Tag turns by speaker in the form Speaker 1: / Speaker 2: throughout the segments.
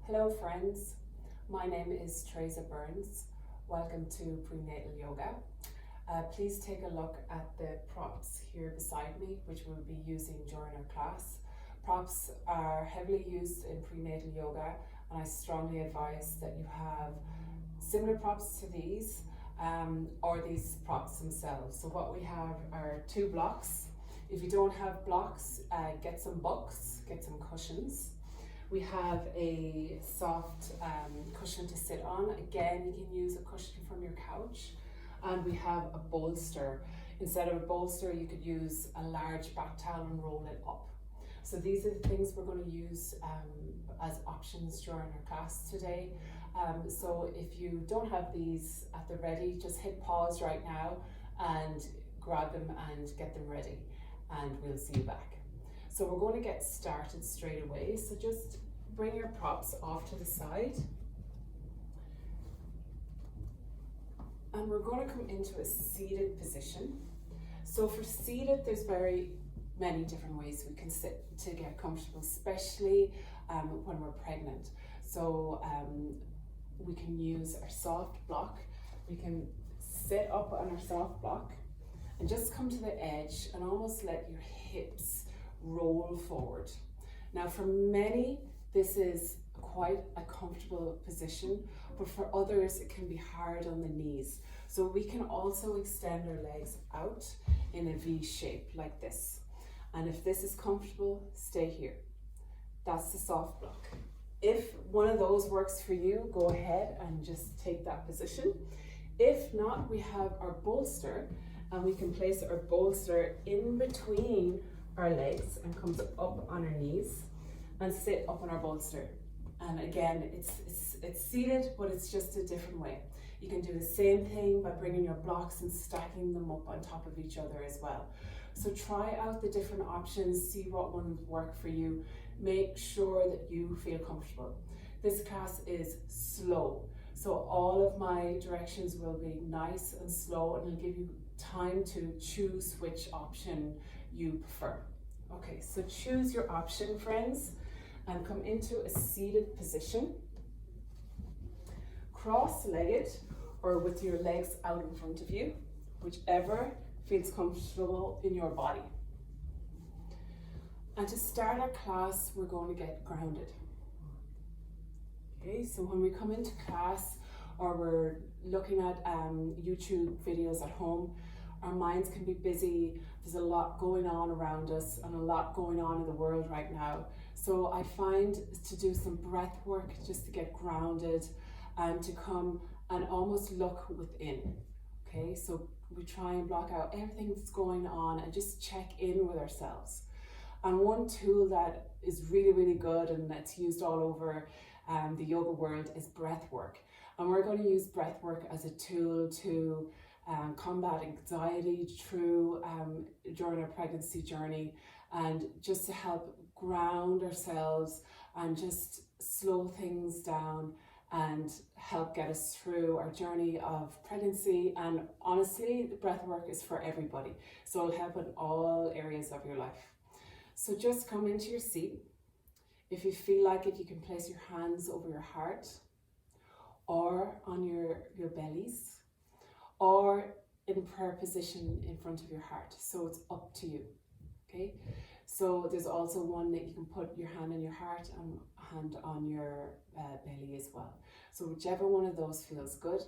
Speaker 1: Hello friends, my name is Teresa Burns. Welcome to Prenatal Yoga. Please take a look at the props here beside me, which we'll be using during our class. Props are heavily used in prenatal yoga, and I strongly advise that you have similar props to these or these props themselves. So what we have are two blocks. If you don't have blocks, get some books, get some cushions. We have a soft cushion to sit on. Again, you can use a cushion from your couch. And we have a bolster. Instead of a bolster, you could use a large bath towel and roll it up. So these are the things we're going to use as options during our class today. So if you don't have these at the ready, just hit pause right now and grab them and get them ready. And we'll see you back. So we're going to get started straight away. So just bring your props off to the side. And we're going to come into a seated position. So for seated, there's very many different ways we can sit to get comfortable, especially when we're pregnant. So we can use our soft block. We can sit up on our soft block and just come to the edge and almost let your hips roll forward. Now for many, this is quite a comfortable position, but for others it can be hard on the knees. So we can also extend our legs out in a V shape like this. And if this is comfortable, stay here. That's the soft block. If one of those works for you, go ahead and just take that position. If not, we have our bolster, and we can place our bolster in between our legs and comes up on our knees and sit up on our bolster. And again, it's seated, but it's just a different way. You can do the same thing by bringing your blocks and stacking them up on top of each other as well. So try out the different options, see what ones work for you. Make sure that you feel comfortable. This class is slow, so all of my directions will be nice and slow, and it'll give you time to choose which option you prefer. Okay, so choose your option, friends, and come into a seated position, cross-legged or with your legs out in front of you, whichever feels comfortable in your body. And to start our class, we're going to get grounded. Okay, so when we come into class or we're looking at YouTube videos at home, our minds can be busy. There's a lot going on around us and a lot going on in the world right now. So I find to do some breath work just to get grounded and to come and almost look within. Okay, so we try and block out everything that's going on and just check in with ourselves. And one tool that is really, really good and that's used all over the yoga world is breath work. And we're going to use breath work as a tool to combat anxiety during our pregnancy journey, and just to help ground ourselves and just slow things down and help get us through our journey of pregnancy. And honestly, the breath work is for everybody, so it'll help in all areas of your life. So just come into your seat. If you feel like it, you can place your hands over your heart or on your bellies, or in prayer position in front of your heart. So it's up to you, okay? So there's also one that you can put your hand on your heart and hand on your belly as well. So whichever one of those feels good.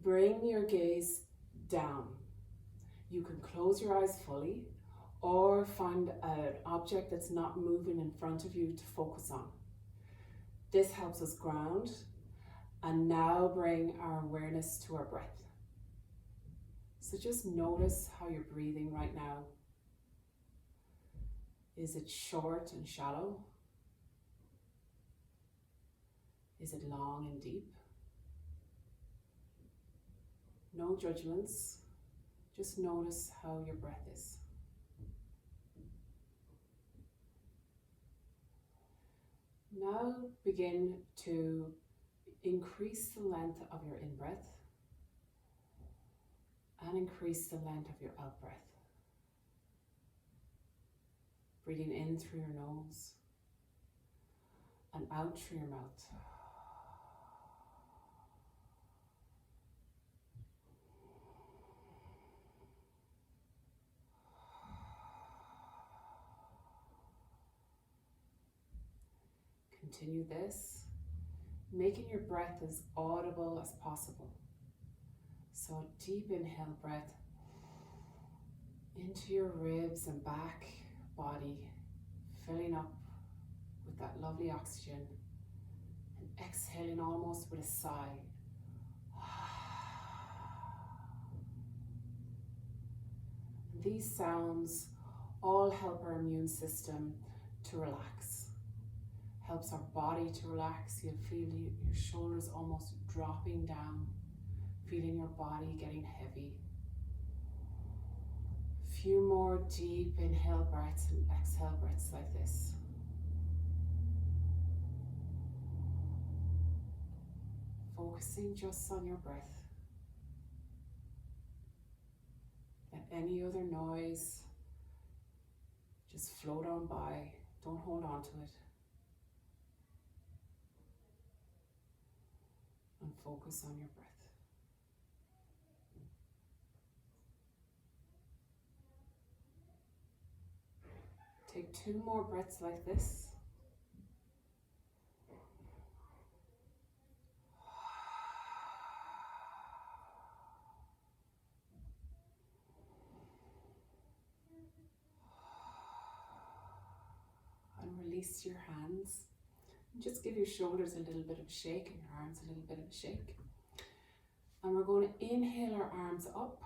Speaker 1: Bring your gaze down. You can close your eyes fully or find an object that's not moving in front of you to focus on. This helps us ground. And now bring our awareness to our breath. So just notice how you're breathing right now. Is it short and shallow? Is it long and deep? No judgments. Just notice how your breath is. Now begin to increase the length of your in-breath and increase the length of your out-breath. Breathing in through your nose and out through your mouth. Continue this, making your breath as audible as possible. So deep inhale breath into your ribs and back body, filling up with that lovely oxygen, and exhaling almost with a sigh. These sounds all help our immune system to relax. Helps our body to relax. You'll feel your shoulders almost dropping down, feeling your body getting heavy. A few more deep inhale breaths and exhale breaths like this. Focusing just on your breath. Let any other noise just float on by. Don't hold on to it. And focus on your breath. Take 2 more breaths like this. And release your hands. Just give your shoulders a little bit of a shake and your arms a little bit of a shake. And we're going to inhale our arms up,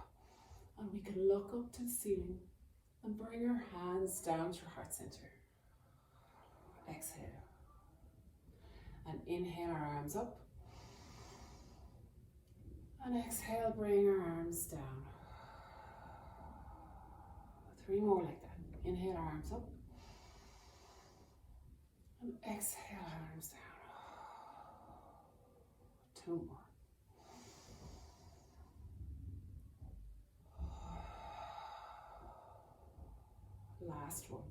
Speaker 1: and we can look up to the ceiling and bring our hands down to your heart center. Exhale. And inhale our arms up. And exhale, bring our arms down. 3 more like that. Inhale our arms up. And exhale, arms down. 2 more. Last one.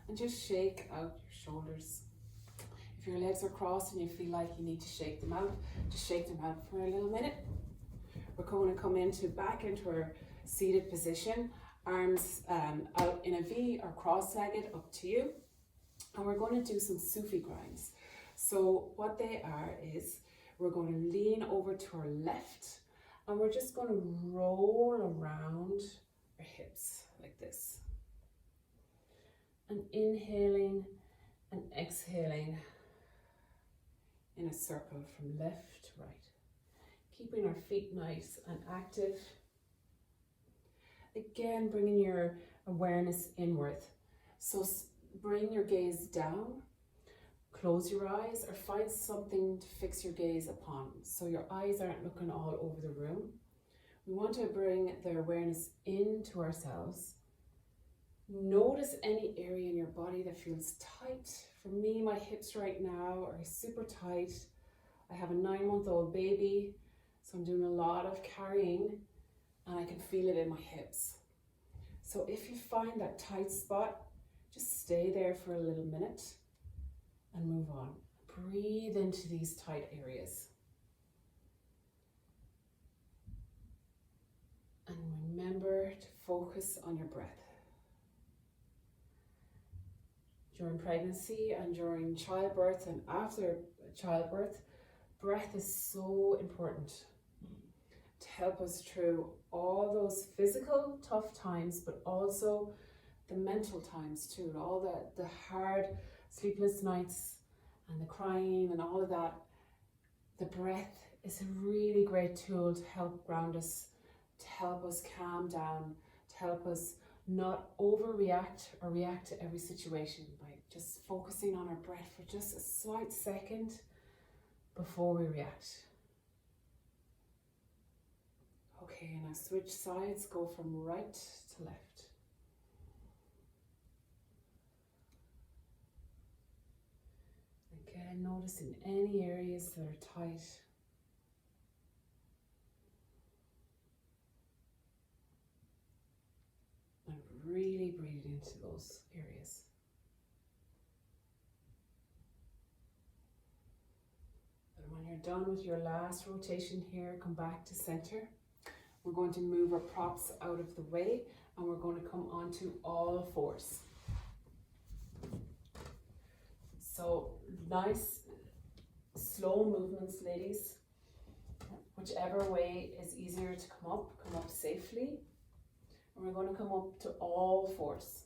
Speaker 1: And just shake out your shoulders. If your legs are crossed and you feel like you need to shake them out, just shake them out for a little minute. We're going to come back into our seated position, arms out in a V or cross-legged, up to you. And we're going to do some Sufi grinds. So what they are is, we're going to lean over to our left, and we're just going to roll around our hips like this. And inhaling and exhaling in a circle from left to right. Keeping our feet nice and active. Again, bringing your awareness inward. So bring your gaze down, close your eyes, or find something to fix your gaze upon so your eyes aren't looking all over the room. We want to bring the awareness into ourselves. Notice any area in your body that feels tight. For me, my hips right now are super tight. I have a 9-month-old baby, so I'm doing a lot of carrying, and I can feel it in my hips. So if you find that tight spot, just stay there for a little minute and move on. Breathe into these tight areas. And remember to focus on your breath. During pregnancy and during childbirth and after childbirth, breath is so important to help us through all those physical tough times, but also the mental times too, all the hard sleepless nights and the crying and all of that. The breath is a really great tool to help ground us, to help us calm down, to help us not overreact or react to every situation, by just focusing on our breath for just a slight second before we react. Okay, now switch sides, go from right to left. Again, noticing any areas that are tight. into those areas. And when you're done with your last rotation here, come back to center. We're going to move our props out of the way and we're going to come onto all fours. So nice, slow movements, ladies. Whichever way is easier to come up safely. And we're going to come up to all fours.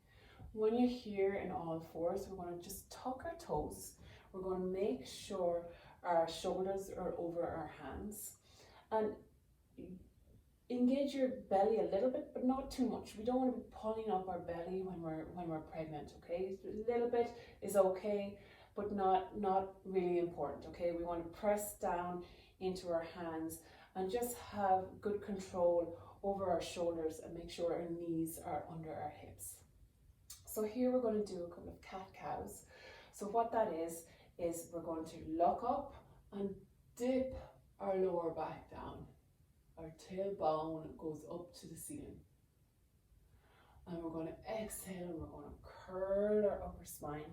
Speaker 1: Okay. When you're here in all fours, we're going to just tuck our toes. We're going to make sure our shoulders are over our hands. And engage your belly a little bit, but not too much. We don't want to be pulling up our belly when we're pregnant, okay? A little bit is okay, but not really important, okay? We want to press down into our hands and just have good control over our shoulders and make sure our knees are under our hips. So here we're going to do a couple of cat-cows. So what that is we're going to look up and dip our lower back down. Our tailbone goes up to the ceiling. And we're going to exhale and we're going to curl our upper spine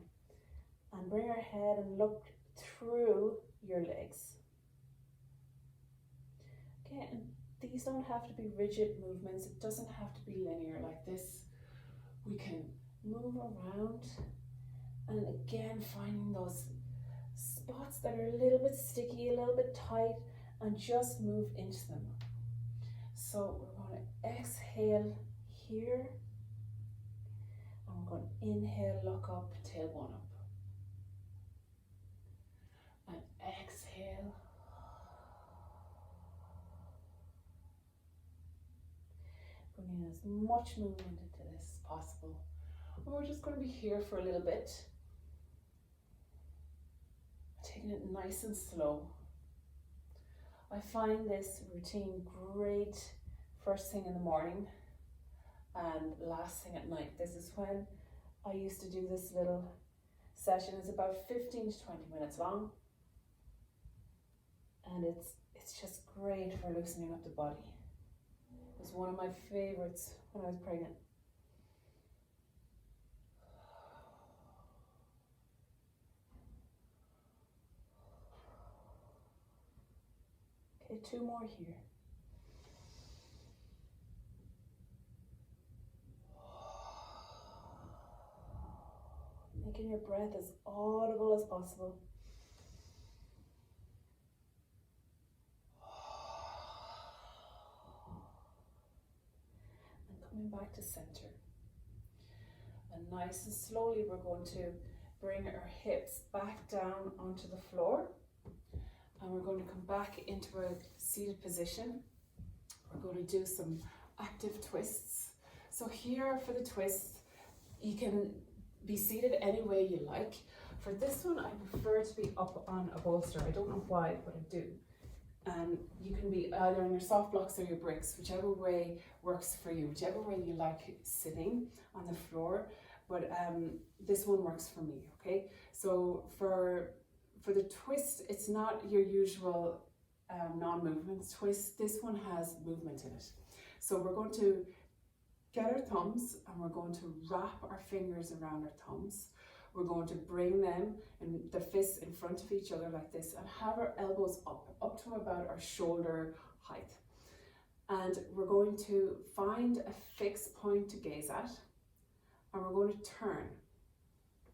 Speaker 1: and bring our head and look through your legs. Okay, and these don't have to be rigid movements. It doesn't have to be linear like this. We can move around and again finding those spots that are a little bit sticky, a little bit tight, and just move into them. So we're going to exhale here, and we're going to inhale, look up, tailbone up. And exhale. Bringing as much movement into this as possible. And we're just going to be here for a little bit. Taking it nice and slow. I find this routine great first thing in the morning and last thing at night. This is when I used to do this little session. It's about 15 to 20 minutes long. And it's just great for loosening up the body. It was one of my favorites when I was pregnant. Okay, 2 more here. Making your breath as audible as possible. And coming back to center. And nice and slowly we're going to bring our hips back down onto the floor. And we're going to come back into a seated position. We're going to do some active twists. So here for the twist, you can be seated any way you like. For this one, I prefer to be up on a bolster. I don't know why, but I do. And you can be either on your soft blocks or your bricks, whichever way works for you, whichever way you like sitting on the floor. But this one works for me, okay? So for the twist, it's not your usual non-movement twist. This one has movement in it. So we're going to get our thumbs and we're going to wrap our fingers around our thumbs. We're going to bring them and the fists in front of each other like this and have our elbows up to about our shoulder height. And we're going to find a fixed point to gaze at and we're going to turn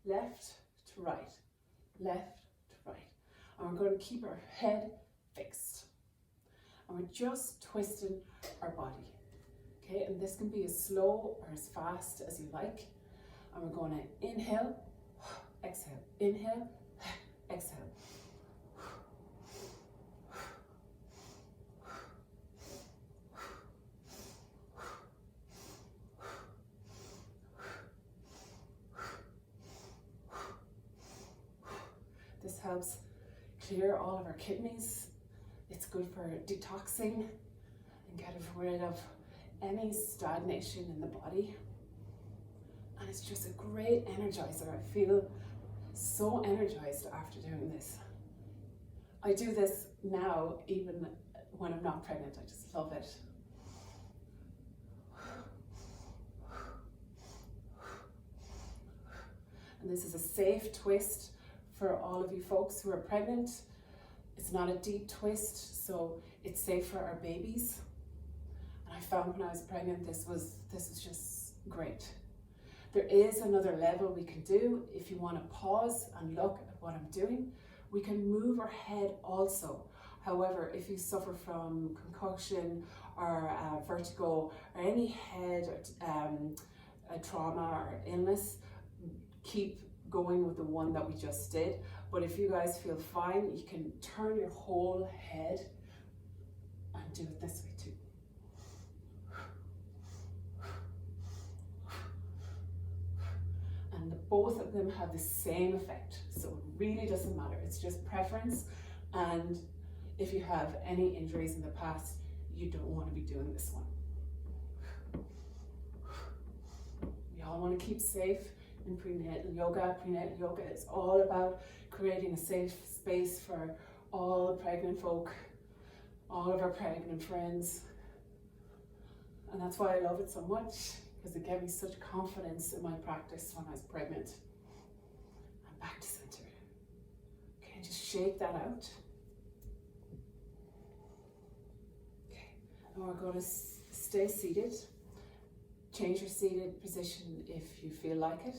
Speaker 1: left to right, left to right. And we're going to keep our head fixed. And we're just twisting our body. Okay, and this can be as slow or as fast as you like. And we're going to inhale, exhale, inhale, exhale. This helps clear all of our kidneys. It's good for detoxing and getting rid of any stagnation in the body. And it's just a great energizer. I feel so energized after doing this. I do this now even when I'm not pregnant. I just love it. And this is a safe twist for all of you folks who are pregnant. It's not a deep twist, so it's safe for our babies. And I found when I was pregnant, this was just great. There is another level we can do. If you want to pause and look at what I'm doing, we can move our head also. However, if you suffer from concussion or vertigo or any head trauma or illness, keep going with the one that we just did. But if you guys feel fine, you can turn your whole head and do it this way too. And both of them have the same effect, so it really doesn't matter. It's just preference, and if you have any injuries in the past, you don't want to be doing this one. We all want to keep safe in prenatal yoga. Prenatal yoga is all about creating a safe space for all pregnant folk, all of our pregnant friends. And that's why I love it so much, because it gave me such confidence in my practice when I was pregnant. And back to center. Okay, just shake that out. Okay, and we're going to stay seated. Change your seated position if you feel like it.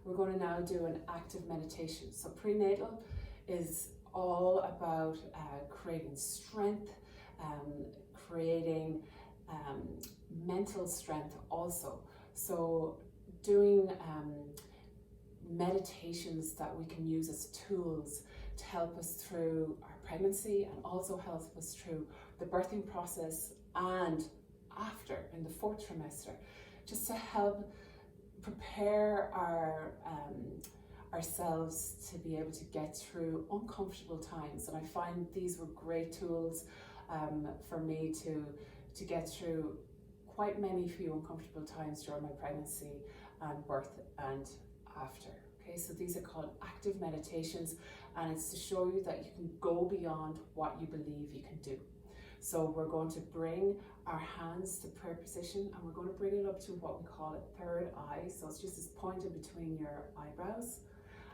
Speaker 1: We're going to now do an active meditation. So prenatal is all about creating strength, creating mental strength also. So doing meditations that we can use as tools to help us through our pregnancy and also help us through the birthing process and after in the 4th trimester, just to help prepare ourselves to be able to get through uncomfortable times. And I find these were great tools for me to get through quite many few uncomfortable times during my pregnancy and birth and after. Okay, so these are called active meditations, and it's to show you that you can go beyond what you believe you can do. So we're going to bring our hands to prayer position, and we're going to bring it up to what we call a third eye. So it's just this point in between your eyebrows.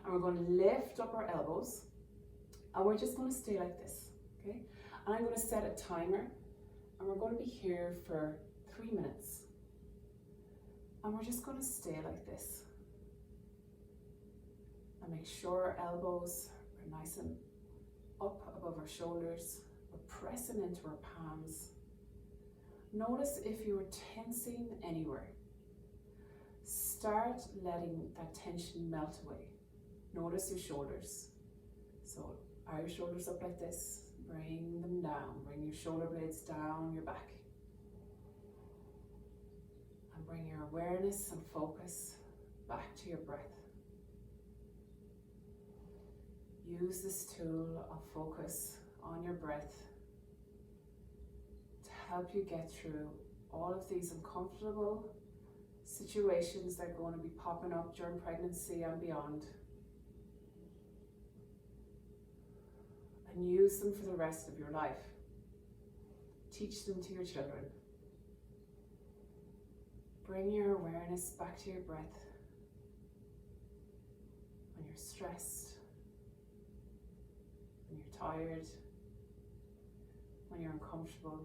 Speaker 1: And we're going to lift up our elbows, and we're just going to stay like this, okay? And I'm going to set a timer, and we're going to be here for 3 minutes. And we're just going to stay like this. And make sure our elbows are nice and up above our shoulders. We're pressing into our palms. Notice if you are tensing anywhere. Start letting that tension melt away. Notice your shoulders. So are your shoulders up like this? Bring them down. Bring your shoulder blades down your back. And bring your awareness and focus back to your breath. Use this tool of focus on your breath to help you get through all of these uncomfortable situations that are going to be popping up during pregnancy and beyond. And use them for the rest of your life. Teach them to your children. Bring your awareness back to your breath. When you're stressed, when you're tired, when you're uncomfortable,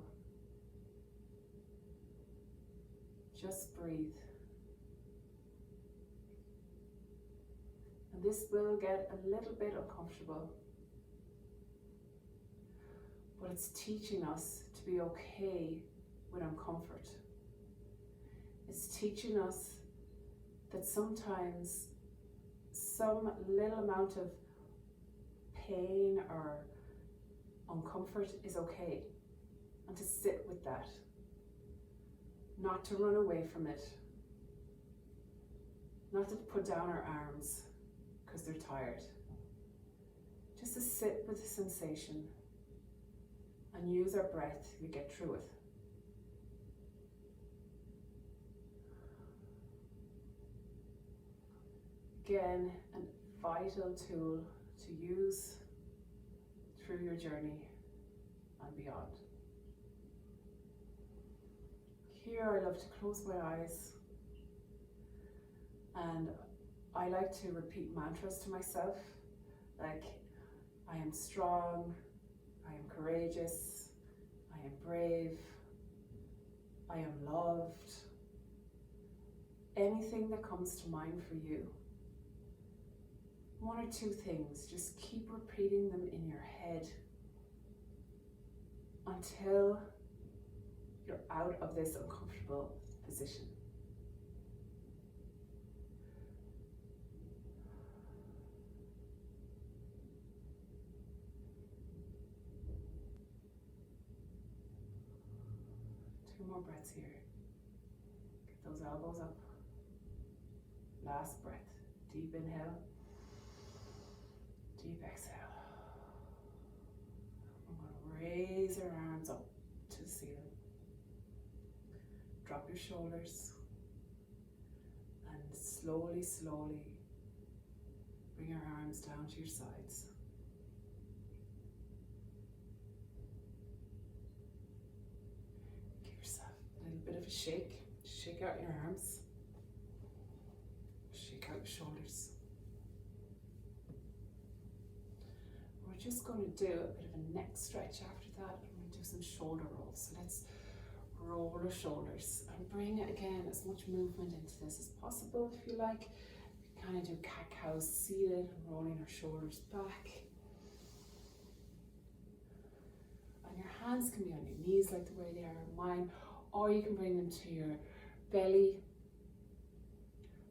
Speaker 1: just breathe. And this will get a little bit uncomfortable, but it's teaching us to be okay with uncomfort. It's teaching us that sometimes some little amount of pain or uncomfort is okay, and to sit with that, not to run away from it, not to put down our arms because they're tired, just to sit with the sensation and use our breath to get through it. Again, a vital tool to use through your journey and beyond. Here I love to close my eyes, and I like to repeat mantras to myself, like I am strong, I am courageous, I am brave, I am loved. Anything that comes to mind for you. One or two things, just keep repeating them in your head until you're out of this uncomfortable position. Two more breaths here. Get those elbows up. Last breath. Deep inhale. Deep exhale. We're going to raise our arms up to the ceiling. Drop your shoulders. And slowly, slowly bring your arms down to your sides. Give yourself a little bit of a shake. Shake out your arms. Shake out your shoulders. We're just going to do a bit of a neck stretch after that. We're going to do some shoulder rolls. So let's roll our shoulders and bring again as much movement into this as possible if you like. We kind of do cat-cow seated, rolling our shoulders back. And your hands can be on your knees like the way they are on mine, or you can bring them to your belly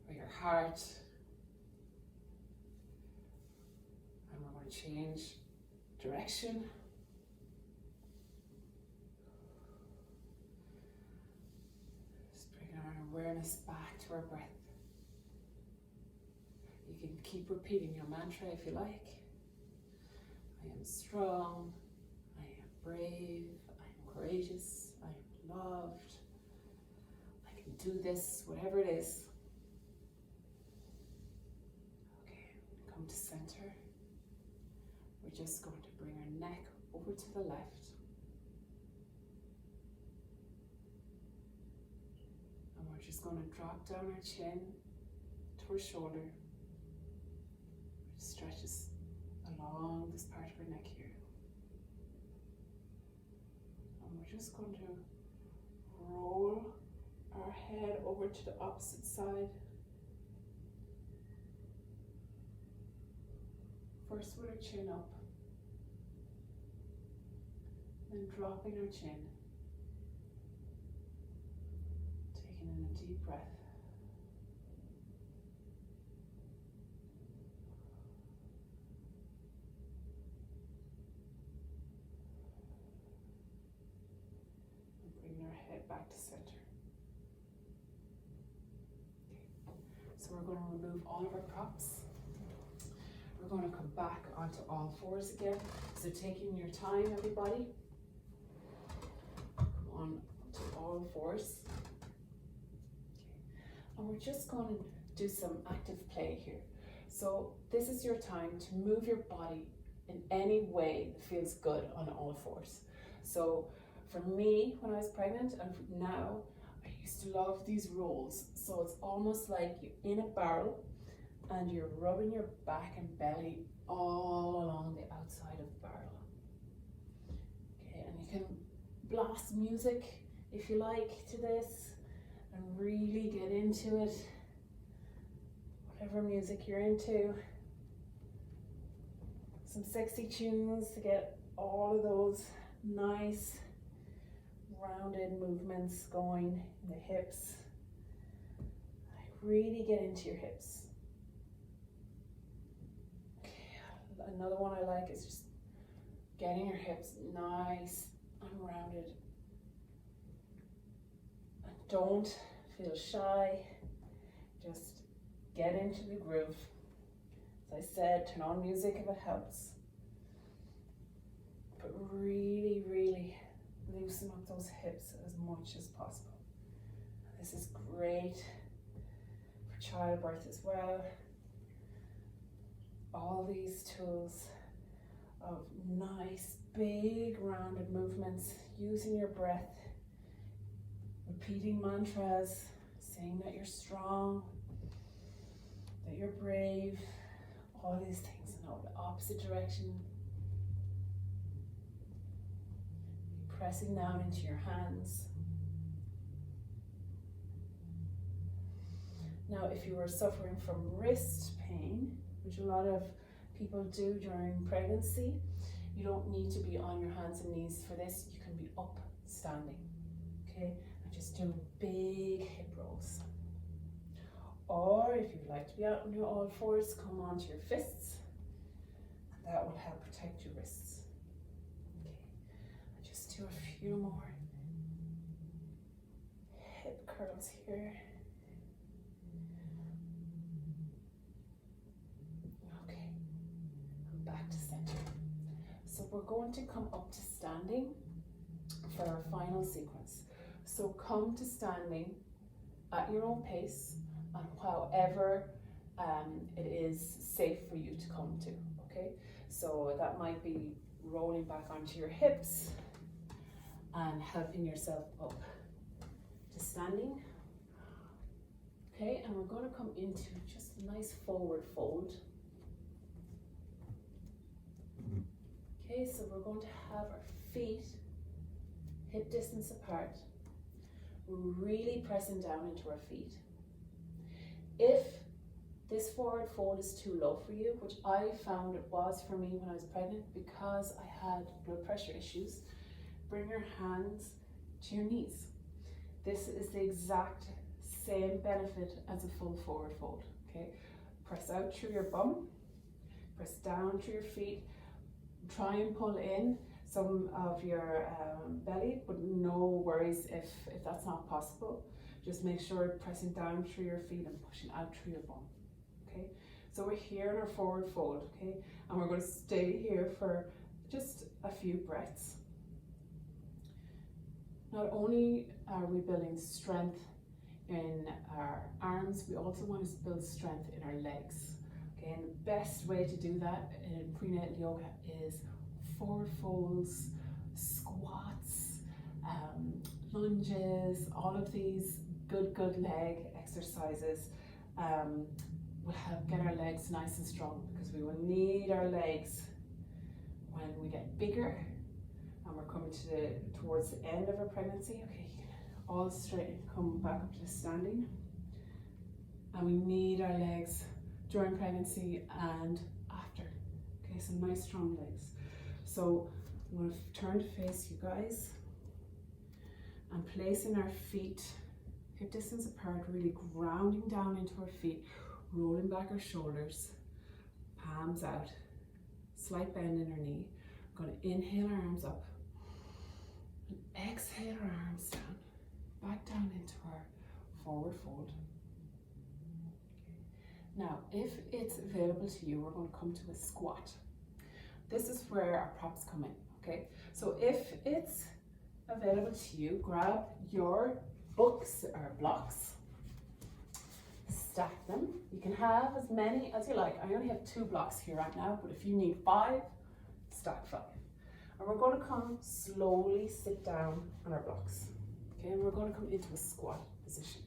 Speaker 1: or your heart. And we're going to change direction. Just bring our awareness back to our breath. You can keep repeating your mantra if you like. I am strong, I am brave, I am courageous, I am loved, I can do this, whatever it is. Okay, come to center. We're just going to bring our neck over to the left. And we're just going to drop down our chin to our shoulder. It stretches along this part of our neck here. And we're just going to roll our head over to the opposite side. First with our chin up, then dropping our chin, taking in a deep breath. And bringing our head back to center. Okay. So we're going to remove all of our props. We're going to come back onto all fours again. So taking your time, everybody. Come on to all fours. Okay. And we're just going to do some active play here. So this is your time to move your body in any way that feels good on all fours. So for me, when I was pregnant and now, I used to love these rolls. So it's almost like you're in a barrel and you're rubbing your back and belly all along the outside of the barrel. Okay, and you can blast music if you like to this and really get into it. Whatever music you're into. Some sexy tunes to get all of those nice rounded movements going in the hips. Really get into your hips. Another one I like is just getting your hips nice and rounded. And don't feel shy, just get into the groove. As I said, turn on music if it helps. But really, really loosen up those hips as much as possible. This is great for childbirth as well. All these tools of nice, big, rounded movements, using your breath, repeating mantras, saying that you're strong, that you're brave, all these things. Now the opposite direction. Pressing down into your hands. Now, if you are suffering from wrist pain, which a lot of people do during pregnancy, you don't need to be on your hands and knees for this. You can be up standing, okay? And just do big hip rolls. Or if you'd like to be out on your all fours, come onto your fists, and that will help protect your wrists. Okay, and just do a few more hip curls here. Okay, and back to center. So we're going to come up to standing for our final sequence. So come to standing at your own pace and however it is safe for you to come to, okay? So that might be rolling back onto your hips and helping yourself up to standing. Okay, and we're going to come into just a nice forward fold. Okay, so we're going to have our feet hip distance apart. We're really pressing down into our feet. If this forward fold is too low for you, which I found it was for me when I was pregnant because I had blood pressure issues, bring your hands to your knees. This is the exact same benefit as a full forward fold, okay? Press out through your bum, press down through your feet, try and pull in some of your belly, but no worries if that's not possible. Just make sure pressing down through your feet and pushing out through your bum, okay? So we're here in our forward fold, okay? And we're going to stay here for just a few breaths. Not only are we building strength in our arms, we also want to build strength in our legs, okay? And the best way to do that in prenatal yoga is forward folds, squats, lunges, all of these good leg exercises will help get our legs nice and strong, because we will need our legs when we get bigger and we're coming towards the end of our pregnancy. Okay, all straight, come back up to the standing. And we need our legs during pregnancy and after. Okay, so nice strong legs. So I'm going to turn to face you guys and placing our feet hip distance apart, really grounding down into our feet, rolling back our shoulders, palms out, slight bend in our knee. We're going to inhale our arms up and exhale our arms down, back down into our forward fold. Now, if it's available to you, we're going to come to a squat. This is where our props come in, okay? So if it's available to you, grab your books or blocks, stack them. You can have as many as you like. I only have 2 blocks here right now, but if you need 5, stack 5. And we're going to come slowly sit down on our blocks, okay? And we're going to come into a squat position.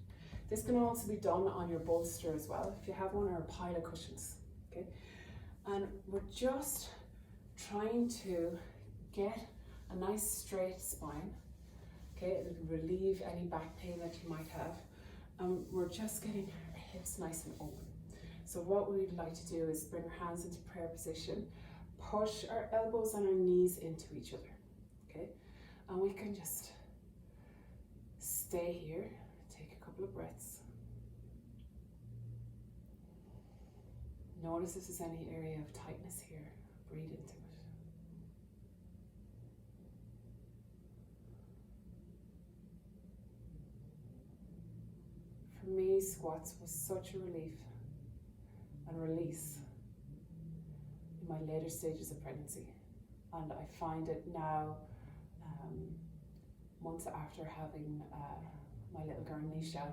Speaker 1: This can also be done on your bolster as well, if you have one, or a pile of cushions, okay? And we're just trying to get a nice straight spine, okay? It'll relieve any back pain that you might have. We're just getting our hips nice and open. So what we'd like to do is bring our hands into prayer position, push our elbows and our knees into each other, okay? And we can just stay here, take a couple of breaths. Notice if there's any area of tightness here, breathe into it. For me, squats was such a relief and release in my later stages of pregnancy. And I find it now, months after having my little girl Nisha,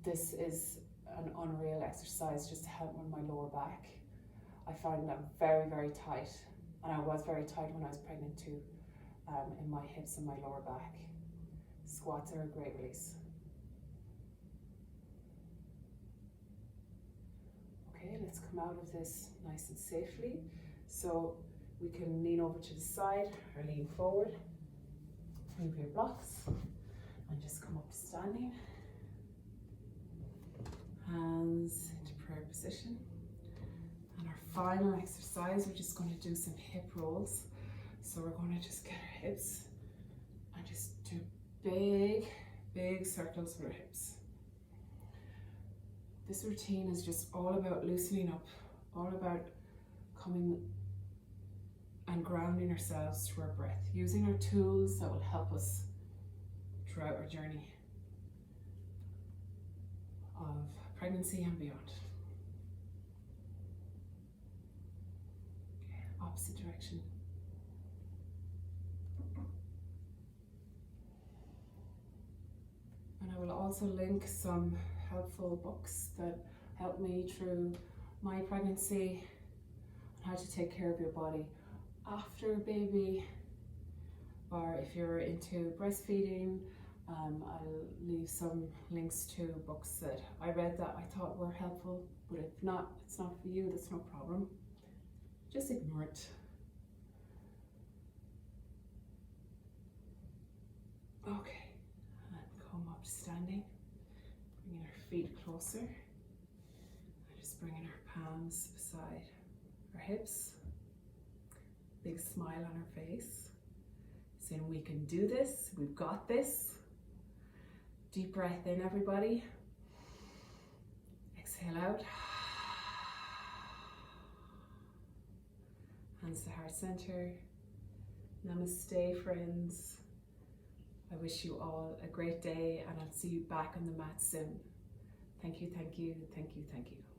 Speaker 1: this is an unreal exercise just to help with my lower back. I find that very, very tight, and I was very tight when I was pregnant too, in my hips and my lower back. Squats are a great release. let's come out of this nice and safely. So we can lean over to the side or lean forward. Move your blocks and just come up to standing. Hands into prayer position. And our final exercise, we're just going to do some hip rolls. So we're going to just get our hips and just do big circles with our hips. This routine is just all about loosening up, all about coming and grounding ourselves through our breath, using our tools that will help us throughout our journey of pregnancy and beyond. Okay, opposite direction. And I will also link some helpful books that helped me through my pregnancy and how to take care of your body after a baby, or if you're into breastfeeding, I'll leave some links to books that I read that I thought were helpful, but if not, it's not for you, that's no problem. Just ignore it. Okay, and come up to standing, bringing our feet closer, and just bringing our palms beside our hips. Big smile on our face, saying we can do this, we've got this. Deep breath in, everybody. Exhale out. Hands to heart center. Namaste, friends. I wish you all a great day, and I'll see you back on the mat soon. Thank you, thank you, thank you, thank you.